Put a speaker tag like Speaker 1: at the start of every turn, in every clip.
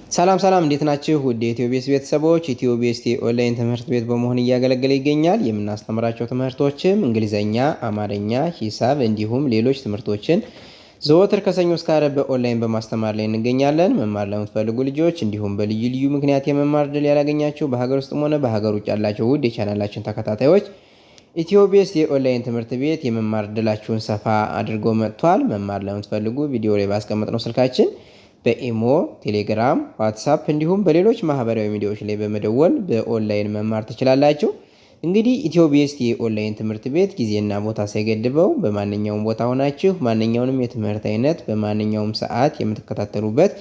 Speaker 1: ሰላም እንዴት ናችሁ? ውድ የኢትዮቤስ ቤተሰቦች ኢትዮቤስ ኦንላይን ትምህርት ቤት በመሆን እያገለገለ ይገኛል። የምናስተምራቸው ትምህርቶችም እንግሊዘኛ፣ አማርኛ፣ ሂሳብ እንዲሁም ሌሎች ትምህርቶችን ዘወትር ከሰኞ እስከ ዓርብ በኦንላይን በማስተማር ላይ እንገኛለን። መማር ለምትፈልጉ ልጆች እንዲሁም በልዩ ልዩ ምክንያት የመማር ዕድል ያላገኛችሁ በሀገር ውስጥም ሆነ በሀገር ውጭ ያላችሁ ውድ የቻናላችን ተከታታዮች ኢትዮቤስ የኦንላይን ትምህርት ቤት የመማር ዕድላችሁን ሰፋ አድርጎ መጥቷል። መማር ለምትፈልጉ ቪዲዮ ላይ ባስቀመጥነው ስልካችን በኢሞ፣ ቴሌግራም፣ ዋትስአፕ እንዲሁም በሌሎች ማህበራዊ ሚዲያዎች ላይ በመደወል በኦንላይን መማር ትችላላችሁ። እንግዲህ ኢትዮቤስ የኦንላይን ትምህርት ቤት ጊዜና ቦታ ሳይገድበው በማንኛውም ቦታ ሆናችሁ ማንኛውንም የትምህርት አይነት በማንኛውም ሰዓት የምትከታተሉበት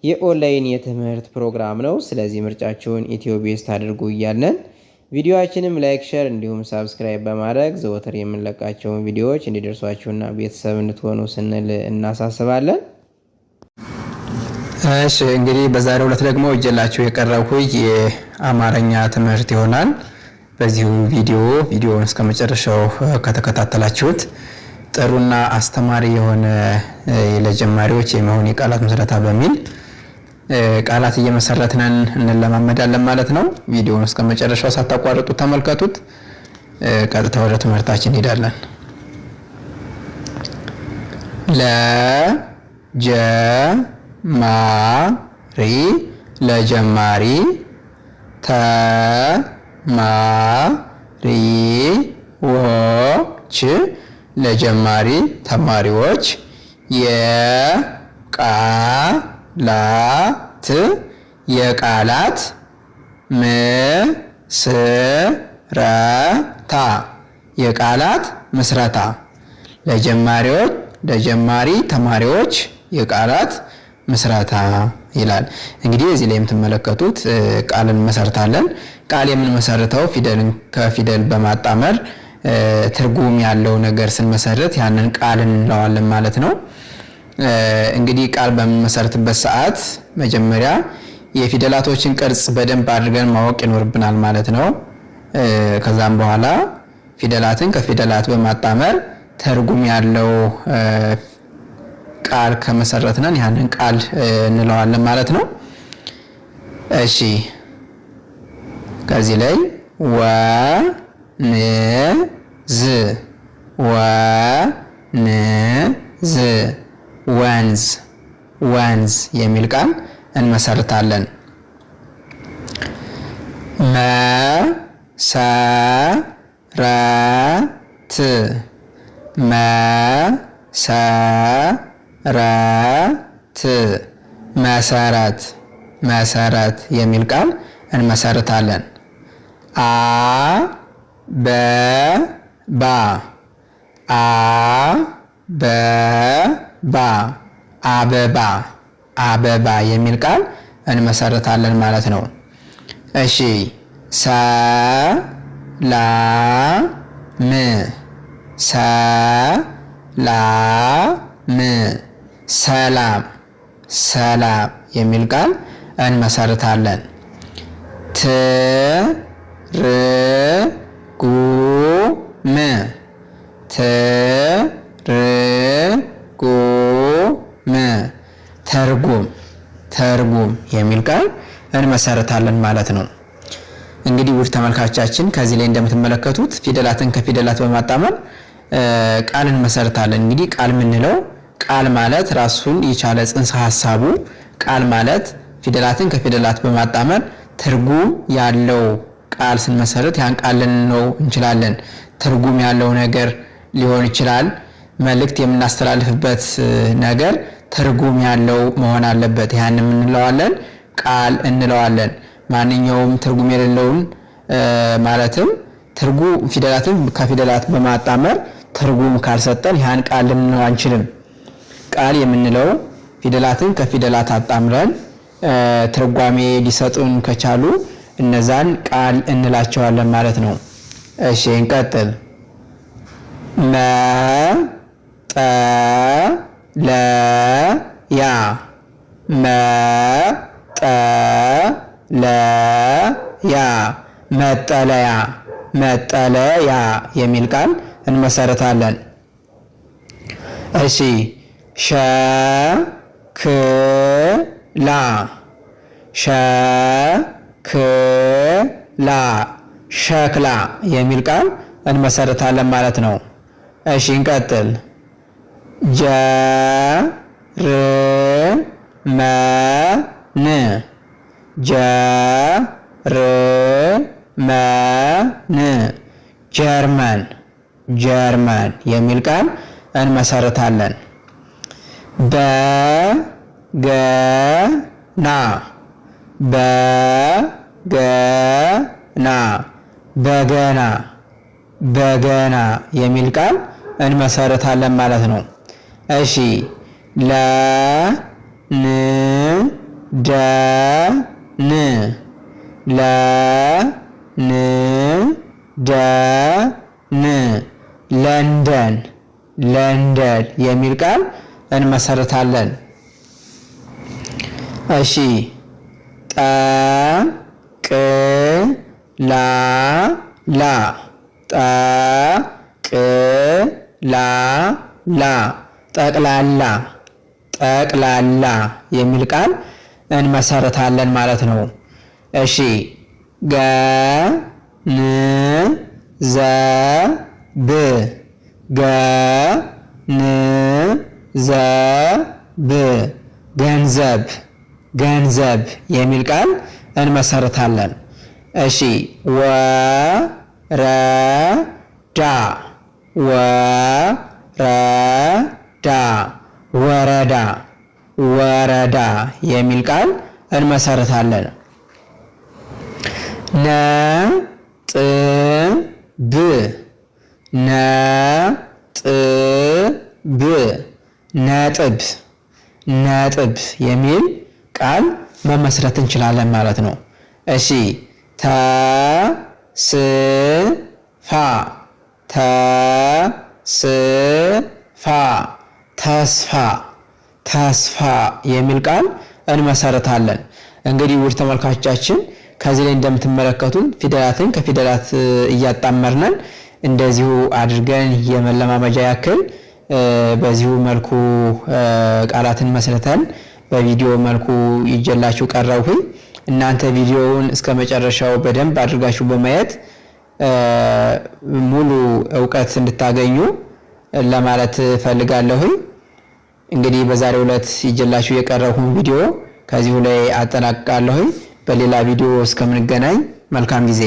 Speaker 1: የኦንላይን የትምህርት ፕሮግራም ነው። ስለዚህ ምርጫችሁን ኢትዮቤስ ታድርጉ እያለን ቪዲዮአችንም ላይክ፣ ሼር እንዲሁም ሳብስክራይብ በማድረግ ዘወትር የምንለቃቸውን ቪዲዮዎች እንዲደርሷችሁና ቤተሰብ እንድትሆኑ ስንል እናሳስባለን።
Speaker 2: እሺ እንግዲህ በዛሬው ዕለት ደግሞ እጀላችሁ የቀረብኩት የአማርኛ ትምህርት ይሆናል። በዚሁ ቪዲዮውን እስከ መጨረሻው ከተከታተላችሁት ጥሩና አስተማሪ የሆነ ለጀማሪዎች የሚሆን የቃላት ምስረታ በሚል ቃላት እየመሰረትን እንለማመዳለን ማለት ነው። ቪዲዮውን እስከ መጨረሻው ሳታቋርጡ ተመልከቱት። ቀጥታ ወደ ትምህርታችን እንሄዳለን። ለጀማሪ ተማሪዎች ለጀማሪ ተማሪዎች የቃላት ምስረታ ለጀማሪ ተማሪዎች የቃላት ምስረታ ይላል። እንግዲህ እዚህ ላይ የምትመለከቱት ቃልን መሰርታለን። ቃል የምንመሰርተው ፊደልን ከፊደል በማጣመር ትርጉም ያለው ነገር ስንመሰርት ያንን ቃል እንለዋለን ማለት ነው። እንግዲህ ቃል በምንመሰርትበት ሰዓት መጀመሪያ የፊደላቶችን ቅርጽ በደንብ አድርገን ማወቅ ይኖርብናል ማለት ነው። ከዛም በኋላ ፊደላትን ከፊደላት በማጣመር ትርጉም ያለው ቃል ከመሰረትነን ያንን ቃል እንለዋለን ማለት ነው። እሺ ከዚህ ላይ ወንዝ የሚል ቃል እንመሰርታለን። መሰረት የሚል ቃል እንመሰርታለን። አበባ የሚል ቃል እንመሰርታለን ማለት ነው። እሺ ሰላም የሚል ቃል እንመሰርታለን። ትርጉም የሚል ቃል እንመሰርታለን ማለት ነው። እንግዲህ ውድ ተመልካቾቻችን ከዚህ ላይ እንደምትመለከቱት ፊደላትን ከፊደላት በማጣመር ቃል እንመሰርታለን። እንግዲህ ቃል የምንለው ቃል ማለት ራሱን የቻለ ጽንሰ ሐሳቡ ቃል ማለት ፊደላትን ከፊደላት በማጣመር ትርጉም ያለው ቃል ስንመሰርት ያን ቃል ልንለው እንችላለን። ትርጉም ያለው ነገር ሊሆን ይችላል። መልእክት የምናስተላልፍበት ነገር ትርጉም ያለው መሆን አለበት። ያን እንለዋለን ቃል እንለዋለን። ማንኛውም ትርጉም የሌለውን ማለትም ትርጉም ፊደላትን ከፊደላት በማጣመር ትርጉም ካልሰጠን ያን ቃል ልንለው አንችልም። ቃል የምንለው ፊደላትን ከፊደላት አጣምረን ትርጓሜ ሊሰጡን ከቻሉ እነዛን ቃል እንላቸዋለን ማለት ነው። እሺ እንቀጥል። መጠለያ የሚል ቃል እንመሰርታለን። እሺ ሸክላ ሸክላ ሸክላ የሚል ቃል እንመሰርታለን ማለት ነው። እሺ እንቀጥል። ጀርመን ጀርመን ጀርመን የሚል ቃል እንመሰርታለን። በገና በገና በገና የሚል ቃል እንመሰርታለን ማለት ነው። እሺ ለንደን ለንደን የሚል ቃል እንመሰርታለን። እሺ ጠቅላላ ጠቅላላ የሚል ቃል እንመሰርታለን ማለት ነው። እሺ ገንዘብ ገንዘብ የሚል ቃል እንመሰርታለን። እሺ ወረዳ ወረዳ የሚል ቃል እንመሰርታለን። ነጥብ ነጥብ የሚል ቃል መመስረት እንችላለን ማለት ነው። እሺ ተስፋ ተስፋ የሚል ቃል እንመሰርታለን። እንግዲህ ውድ ተመልካቾቻችን ከዚህ ላይ እንደምትመለከቱን ፊደላትን ከፊደላት እያጣመርነን እንደዚሁ አድርገን የመለማመጃ ያክል በዚሁ መልኩ ቃላትን መስርተን በቪዲዮ መልኩ ይጀላችሁ ቀረብኩኝ። እናንተ ቪዲዮውን እስከ መጨረሻው በደንብ አድርጋችሁ በማየት ሙሉ ዕውቀት እንድታገኙ ለማለት ፈልጋለሁ። እንግዲህ በዛሬው ዕለት ይጀላችሁ የቀረብኩን ቪዲዮ ከዚሁ ላይ አጠናቅቃለሁ። በሌላ ቪዲዮ እስከምንገናኝ መልካም ጊዜ